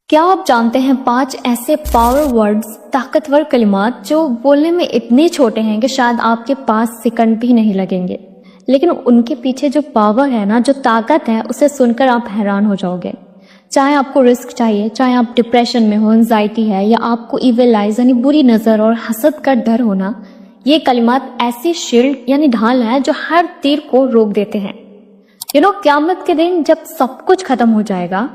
کیا آپ جانتے ہیں 5 ایسے پاور ورڈز، طاقتور کلمات جو بولنے میں اتنے چھوٹے ہیں کہ شاید آپ کے پاس سیکنڈ بھی نہیں لگیں گے، لیکن ان کے پیچھے جو پاور ہے نا، جو طاقت ہے، اسے سن کر آپ حیران ہو جاؤ گے۔ چاہے آپ کو رزق چاہیے، چاہے آپ ڈپریشن میں ہو، انزائٹی ہے، یا آپ کو ایول آئیز یعنی بری نظر اور حسد کا ڈر ہونا، یہ کلمات ایسی شیلڈ یعنی ڈھال ہے جو ہر تیر کو روک دیتے ہیں۔ قیامت کے دن جب سب کچھ ختم ہو جائے گا،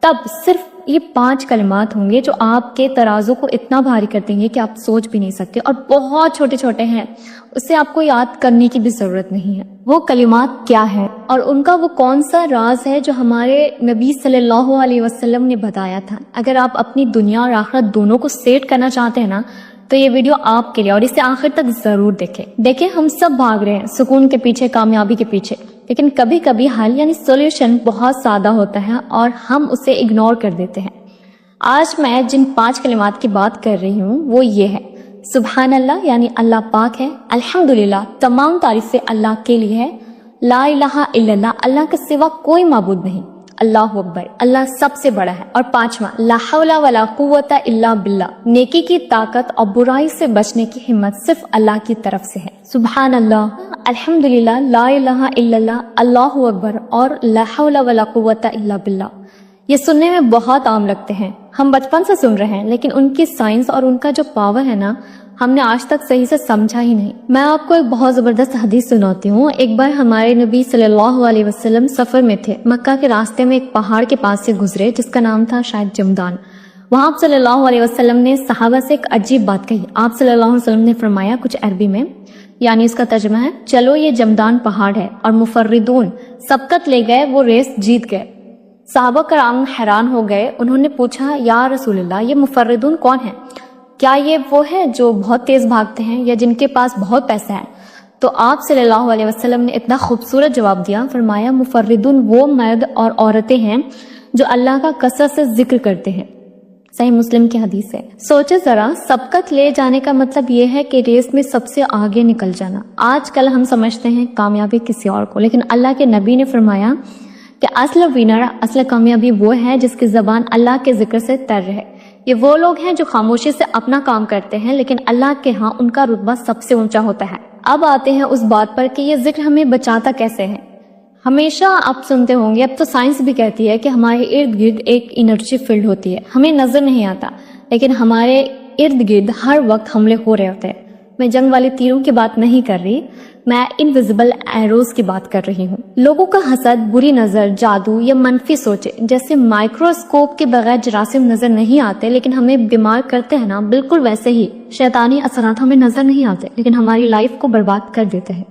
تب صرف یہ 5 کلمات ہوں گے جو آپ کے ترازو کو اتنا بھاری کر دیں گے کہ آپ سوچ بھی نہیں سکتے، اور بہت چھوٹے چھوٹے ہیں، اسے آپ کو یاد کرنے کی بھی ضرورت نہیں ہے۔ وہ کلمات کیا ہے اور ان کا وہ کون سا راز ہے جو ہمارے نبی صلی اللہ علیہ وسلم نے بتایا تھا؟ اگر آپ اپنی دنیا اور آخرت دونوں کو سیٹ کرنا چاہتے ہیں نا، تو یہ ویڈیو آپ کے لیے، اور اسے آخر تک ضرور دیکھیں۔ ہم سب بھاگ رہے ہیں سکون کے پیچھے، کامیابی کے پیچھے، لیکن کبھی کبھی حل یعنی سولوشن بہت سادہ ہوتا ہے اور ہم اسے اگنور کر دیتے ہیں۔ آج میں جن 5 کلمات کی بات کر رہی ہوں وہ یہ ہے: سبحان اللہ یعنی اللہ پاک ہے، الحمدللہ تمام تعریفیں اللہ کے لیے ہے، لا الہ الا اللہ اللہ کے سوا کوئی معبود نہیں، اللہ اکبر اللہ سب سے بڑا ہے، اور 5واں لا حول ولا قوت الا باللہ نیکی کی طاقت اور برائی سے بچنے کی ہمت صرف اللہ کی طرف سے ہے۔ سبحان اللہ، الحمدللہ، لا الہ الا اللہ، اللہ اکبر اور لا حول ولا قوت الا باللہ، یہ سننے میں بہت عام لگتے ہیں، ہم بچپن سے سن رہے ہیں، لیکن ان کی سائنس اور ان کا جو پاور ہے نا، ہم نے آج تک صحیح سے سمجھا ہی نہیں۔ میں آپ کو ایک بہت زبردست حدیث سناتی ہوں۔ ایک بار ہمارے نبی صلی اللہ علیہ وسلم سفر میں تھے، مکہ کے راستے میں ایک پہاڑ کے پاس سے گزرے جس کا نام تھا شاید جمدان۔ وہاں آپ صلی اللہ علیہ وسلم نے صحابہ سے ایک عجیب بات کہی۔ آپ صلی اللہ علیہ وسلم نے فرمایا کچھ عربی میں، یعنی اس کا ترجمہ ہے: چلو یہ جمدان پہاڑ ہے، اور مفردون سبقت لے گئے، وہ ریس جیت گئے۔ صحابہ کرام حیران ہو گئے، انہوں نے پوچھا یا رسول اللہ، یہ مفردون کون ہیں؟ کیا یہ وہ ہیں جو بہت تیز بھاگتے ہیں یا جن کے پاس بہت پیسہ ہے؟ تو آپ صلی اللہ علیہ وسلم نے اتنا خوبصورت جواب دیا، فرمایا مفردون وہ مرد اور عورتیں ہیں جو اللہ کا کثرت سے ذکر کرتے ہیں۔ صحیح مسلم کی حدیث ہے۔ سوچے ذرا، سبقت لے جانے کا مطلب یہ ہے کہ ریس میں سب سے آگے نکل جانا۔ آج کل ہم سمجھتے ہیں کامیابی کسی اور کو، لیکن اللہ کے نبی نے فرمایا کہ اصل ونر، اصل کامیابی وہ ہے جس کی زبان اللہ کے ذکر سے تر رہے۔ یہ وہ لوگ ہیں جو خاموشی سے اپنا کام کرتے ہیں، لیکن اللہ کے ہاں ان کا رتبہ سب سے اونچا ہوتا ہے۔ اب آتے ہیں اس بات پر کہ یہ ذکر ہمیں بچاتا کیسے ہے۔ ہمیشہ آپ سنتے ہوں گے، اب تو سائنس بھی کہتی ہے کہ ہمارے ارد گرد ایک انرجی فیلڈ ہوتی ہے، ہمیں نظر نہیں آتا، لیکن ہمارے ارد گرد ہر وقت حملے ہو رہے ہوتے ہیں۔ میں جنگ والے تیروں کی بات نہیں کر رہی، میں انویزیبل ایروز کی بات کر رہی ہوں۔ لوگوں کا حسد، بری نظر، جادو یا منفی سوچے جیسے مائکروسکوپ کے بغیر جراثیم نظر نہیں آتے لیکن ہمیں بیمار کرتے ہیں نا، بالکل ویسے ہی شیطانی اثرات ہمیں نظر نہیں آتے لیکن ہماری لائف کو برباد کر دیتے ہیں۔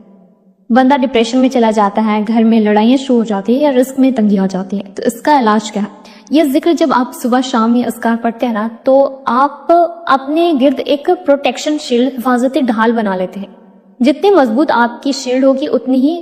بندہ ڈپریشن میں چلا جاتا ہے، گھر میں لڑائیاں شروع ہو جاتی ہیں یا رزق میں تنگی آ جاتی ہے، تو اس کا علاج کیا ہے؟ یہ ذکر جب آپ صبح شام یہ اذکار پڑھتے ہیں نا، تو آپ اپنے گرد ایک پروٹیکشن شیلڈ، حفاظتی ڈھال بنا لیتے ہیں۔ جتنی مضبوط آپ کی شیلڈ ہوگی اتنی ہی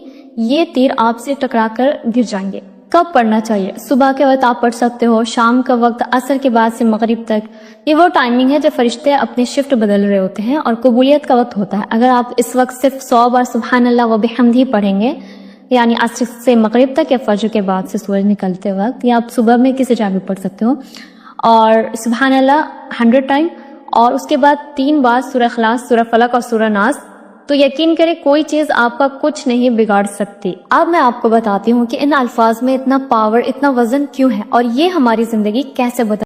یہ تیر آپ سے ٹکرا کر گر جائیں گے۔ کب پڑھنا چاہیے؟ صبح کے وقت آپ پڑھ سکتے ہو، شام کا وقت، عصر کے بعد سے مغرب تک۔ یہ وہ ٹائمنگ ہے جب فرشتے اپنے شفٹ بدل رہے ہوتے ہیں اور قبولیت کا وقت ہوتا ہے۔ اگر آپ اس وقت صرف 100 بار سبحان اللہ و بحمدہ ہی پڑھیں گے، یعنی عصر سے مغرب تک یا فجر کے بعد سے سورج نکلتے وقت، یا آپ صبح میں کسی ٹائم بھی پڑھ سکتے ہو، اور سبحان اللہ 100 ٹائم، اور اس کے بعد 3 بار سورہ اخلاص، سورہ فلق اور سورہ ناس، تو یقین کریں کوئی چیز آپ کا کچھ نہیں بگاڑ سکتی۔ اب میں آپ کو بتاتی ہوں کہ ان الفاظ میں اتنا پاور، اتنا وزن کیوں ہے، اور یہ ہماری زندگی کیسے بدل